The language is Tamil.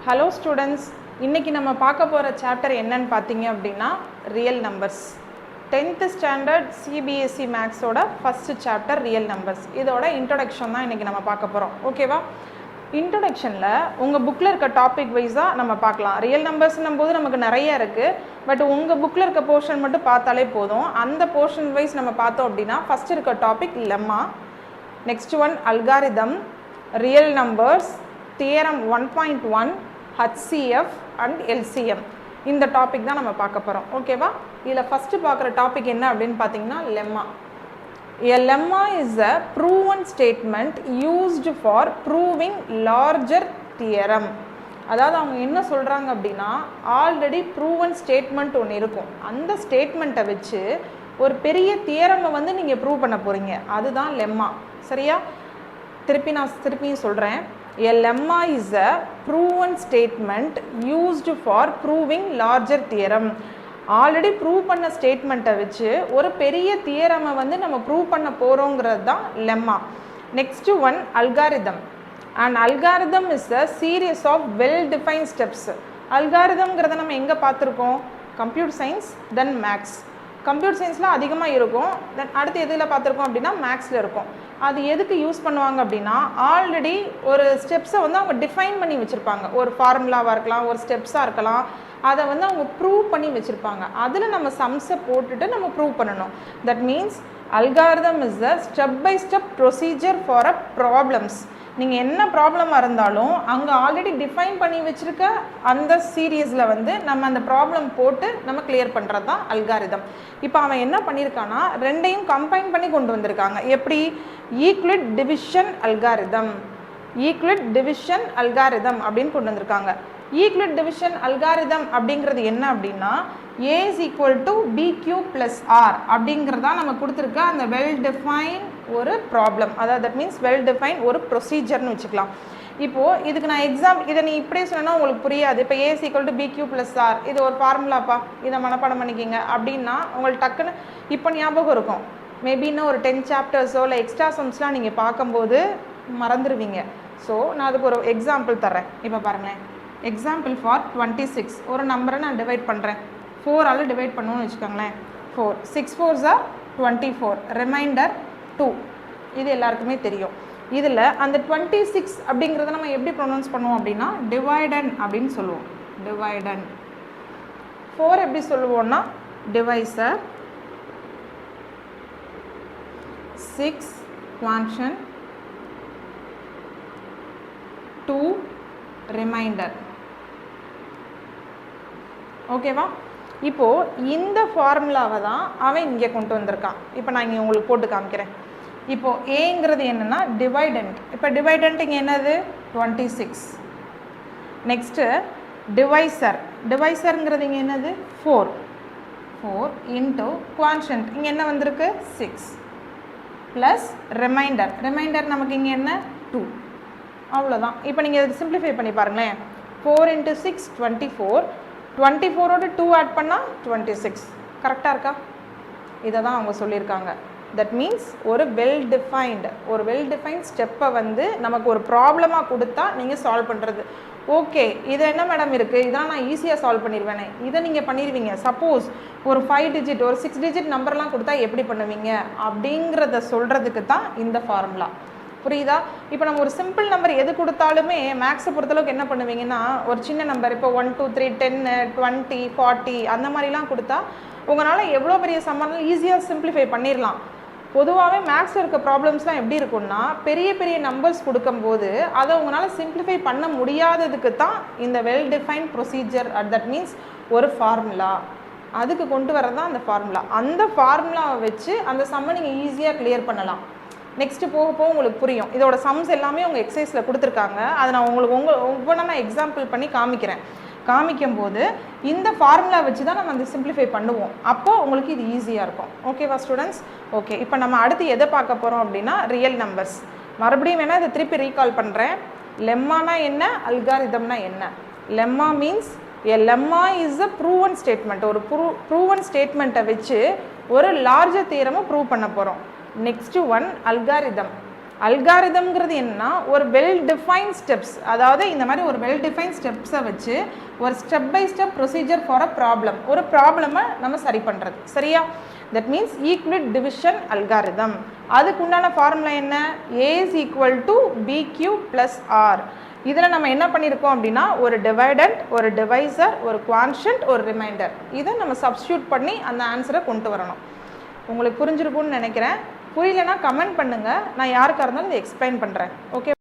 Hello students, இன்னைக்கு நம்ம பார்க்க போற சாப்டர் என்னன்னு பாத்தீங்க அப்படினா real numbers 10th standard CBSE maths ஓட ஃபர்ஸ்ட் சாப்டர் ரியல் நம்பர்ஸ். இதோட இன்ட்ரோடக்ஷன் தான் இன்னைக்கு நம்ம பார்க்க போறோம். ஓகேவா? இன்ட்ரோடக்ஷன்ல உங்க புக்ல இருக்க டாபிக் வைஸா நம்ம பார்க்கலாம். ரியல் நம்பர்ஸ்னும்போது நமக்கு நிறைய இருக்கு. பட் உங்க புக்ல இருக்க போர்ஷன் மட்டும் பார்த்தாலே போதும். அந்த போர்ஷன் வைஸ் நம்ம பார்த்தோம் அப்படினா ஃபர்ஸ்ட் இருக்க topic lemma, next one algorithm, real numbers, theorem 1.1, HCF and LCM. இந்த டாபிக் தான் நம்ம பார்க்க போறோம். ஓகேவா? இதுல ஃபர்ஸ்ட் பார்க்குற டாபிக் என்ன அப்படினு பாத்தீங்கன்னா lemma. A lemma is a proven statement used for proving larger theorem. அதாவது அவங்க என்ன சொல்றாங்க அப்படினா ஆல்ரெடி ப்ரூவன் ஸ்டேட்மெண்ட் ஒன்று இருக்கும். அந்த ஸ்டேட்மெண்ட்டை வச்சு ஒரு பெரிய தியரமை வந்து நீங்க ப்ரூவ் பண்ண போறீங்க. அதுதான் லெம்மா. சரியா? திருப்பியும் சொல்றேன். A lemma is a proven statement used for proving larger theorem. Already prove பண்ண ஸ்டேட்மெண்ட்டை வச்சு ஒரு பெரிய தியரமை வந்து நம்ம ப்ரூவ் பண்ண போகிறோங்கிறது தான் lemma. Next one algorithm. And algorithm is a series of well defined steps. அல்காரிதம்ங்கிறத நம்ம எங்கே பார்த்துருக்கோம்? Computer science, then maths. Computer சயின்ஸில் அதிகமாக இருக்கும். தென் அடுத்து எதில் பார்த்துருக்கோம் அப்படின்னா மேக்ஸில் இருக்கும். அது எதுக்கு யூஸ் பண்ணுவாங்க அப்படின்னா ஆல்ரெடி ஒரு ஸ்டெப்ஸை வந்து அவங்க டிஃபைன் பண்ணி வச்சுருப்பாங்க. ஒரு ஃபார்முலாவாக இருக்கலாம், ஒரு ஸ்டெப்ஸாக இருக்கலாம். அதை வந்து அவங்க ப்ரூவ் பண்ணி வச்சுருப்பாங்க. அதில் நம்ம சம்ஸை போட்டுட்டு நம்ம ப்ரூவ் பண்ணணும். That means algorithm is the step by step procedure for a problems. நீங்கள் என்ன ப்ராப்ளமாக இருந்தாலும் அங்கே ஆல்ரெடி டிஃபைன் பண்ணி வச்சுருக்க அந்த சீரீஸில் வந்து நம்ம அந்த ப்ராப்ளம் போட்டு நம்ம கிளியர் பண்ணுறது தான் அல்காரிதம். இப்போ அவன் என்ன பண்ணியிருக்கான்னா ரெண்டையும் கம்பைன் பண்ணி கொண்டு வந்திருக்காங்க. எப்படி? Equal division algorithm, equal division algorithm அப்படின்னு கொண்டு வந்திருக்காங்க. ஈக்குவல் டிவிஷன் அல்காரிதம் அப்படிங்கிறது என்ன அப்படின்னா A is equal to BQ plus R அப்படிங்கிறதா நம்ம கொடுத்துருக்க அந்த வெல் டிஃபைன் ஒரு ப்ராப்ளம். அதாவது தட் மீன்ஸ் வெல் டிஃபைன் ஒரு ப்ரொசீஜர்னு வச்சுக்கலாம். இப்போது இதுக்கு நான் இதை நீ இப்படியே சொன்னா உங்களுக்கு புரியாது. இப்போ A is equal to BQ plus R இது ஒரு ஃபார்முலாப்பா, இதை மனப்பாடம் பண்ணிக்கிங்க அப்படின்னா உங்களுக்கு டக்குன்னு இப்போ ஞாபகம் இருக்கும். மேபி இன்னும் ஒரு 10 சாப்டர்ஸோ இல்லை எக்ஸ்ட்ரா சம்ஸ்லாம் நீங்கள் பார்க்கும்போது மறந்துடுவீங்க. ஸோ நான் அதுக்கு ஒரு எக்ஸாம்பிள் தர்றேன். இப்போ பாருங்களேன். எக்ஸாம்பிள் ஃபார் 26 ஒரு நம்பரை நான் டிவைட் பண்ணுறேன். 4ஆல் டிவைட் பண்ணணும்னு வச்சுக்கோங்களேன். 4 6 4s are 24, ரிமைண்டர் 2. இது எல்லாருக்குமே தெரியும். இதில் அந்த 26 அப்படிங்கிறத நம்ம எப்படி ப்ரொனவுன்ஸ் பண்ணுவோம் அப்படின்னா டிவைடன் அப்படின்னு சொல்லுவோம். டிவைடன். 4 எப்படி சொல்லுவோம்னா டிவைசர், 6 குவான்ஷன், 2 ரிமைண்டர். ஓகேவா? இப்போது இந்த ஃபார்முலாவை தான் அவன் இங்கே கொண்டு வந்திருக்கான். இப்போ நான் இங்கே உங்களுக்கு போட்டு காமிக்கிறேன். இப்போது ஏங்கிறது என்னென்னா டிவைடண்ட். இப்போ டிவைடண்ட் இங்கே என்னது? 26. Next divisor. டிவைசருங்கிறது இங்கே என்னது? 4 இன்ட்டு குவான்ஷன்ட் இங்கே என்ன வந்திருக்கு? 6 ப்ளஸ் ரிமைண்டர். ரிமைண்டர் நமக்கு இங்கே என்ன? 2. அவ்வளோதான். இப்போ நீங்கள் இதை சிம்பிளிஃபை பண்ணி பாருங்களேன். 4 × 6 24, 24ஓட 2 ஆட் பண்ணால் 26. கரெக்டாக இருக்கா? இதை தான் அவங்க சொல்லியிருக்காங்க. தட் மீன்ஸ் ஒரு வெல் டிஃபைன்ட் ஸ்டெப்பை வந்து நமக்கு ஒரு ப்ராப்ளமாக கொடுத்தா நீங்கள் சால்வ் பண்ணுறது. ஓகே, இது என்ன மேடம் இருக்குது, இதெல்லாம் நான் ஈஸியாக சால்வ் பண்ணிடுவேனே, இதை நீங்கள் பண்ணிடுவீங்க. சப்போஸ் ஒரு 5 டிஜிட் ஒரு 6 டிஜிட் நம்பர்லாம் கொடுத்தா எப்படி பண்ணுவீங்க அப்படிங்கிறத சொல்கிறதுக்கு தான் இந்த ஃபார்முலா. புரியுதா? இப்போ நம்ம ஒரு சிம்பிள் நம்பர் எது கொடுத்தாலுமே மேக்ஸை பொறுத்தளவுக்கு என்ன பண்ணுவீங்கன்னா ஒரு சின்ன நம்பர் இப்போ 1 2 3 10 20 40 அந்த மாதிரிலாம் கொடுத்தா உங்களால் எவ்வளோ பெரிய சம்மர்லாம் ஈஸியாக சிம்பிளிஃபை பண்ணிடலாம். பொதுவாகவே மேக்ஸில் இருக்க ப்ராப்ளம்ஸ்லாம் எப்படி இருக்குன்னா பெரிய பெரிய நம்பர்ஸ் கொடுக்கும்போது அதை உங்களால் சிம்பிளிஃபை பண்ண முடியாததுக்கு தான் இந்த well define procedure. That means ஒரு ஃபார்முலா அதுக்கு கொண்டு வரது தான் அந்த ஃபார்முலா. அந்த ஃபார்முலாவை வச்சு அந்த சம்மை நீங்கள் ஈஸியாக கிளியர் பண்ணலாம். நெக்ஸ்ட்டு போக உங்களுக்கு புரியும். இதோட சம்ஸ் எல்லாமே உங்கள் எக்ஸசைஸில் கொடுத்துருக்காங்க. அதை நான் ஒவ்வொன்றா நான் எக்ஸாம்பிள் பண்ணி காமிக்கும்போது இந்த ஃபார்முலா வச்சு தான் நம்ம அந்த சிம்பிளிஃபை பண்ணுவோம். அப்போது உங்களுக்கு இது ஈஸியாக இருக்கும். ஓகேவா ஸ்டூடெண்ட்ஸ்? ஓகே, இப்போ நம்ம அடுத்து எதை பார்க்க போகிறோம் அப்படின்னா ரியல் நம்பர்ஸ். மறுபடியும் வேணால் இதை திருப்பி ரீகால் பண்ணுறேன். லெம்மானா என்ன, அல்காரிதம்னா என்ன? Lemma means a lemma is a proven statement. ஒரு ப்ரூவன் ஸ்டேட்மெண்ட்டை வச்சு ஒரு லார்ஜர் தியரமை ப்ரூவ் பண்ண போகிறோம். Next one algorithm. அல்காரிதம்ங்கிறது என்னன்னா ஒரு வெல் டிஃபைன் ஸ்டெப்ஸ், அதாவது இந்த மாதிரி ஒரு வெல் டிஃபைன் ஸ்டெப்ஸை வச்சு ஒரு step by step procedure for a problem, ஒரு ப்ராப்ளமை நம்ம சரி பண்ணுறது. சரியா? That means equal division algorithm. அதுக்கு உண்டான ஃபார்முலா என்ன? A is equal to BQ plus R. இதில் நம்ம என்ன பண்ணியிருக்கோம் அப்படின்னா ஒரு டிவைடண்ட், ஒரு டிவைசர், ஒரு குவான்ஷன்ட், ஒரு ரிமைண்டர், இதை நம்ம சப்ஸ்டியூட் பண்ணி அந்த ஆன்சரை கொண்டு வரணும். உங்களுக்கு புரிஞ்சிருக்கும்னு நினைக்கிறேன். புரியலன்னா கமெண்ட் பண்ணுங்கள், நான் யாருக்காக இருந்தாலும் இதை எக்ஸ்பிளைன் பண்ணுறேன். ஓகே.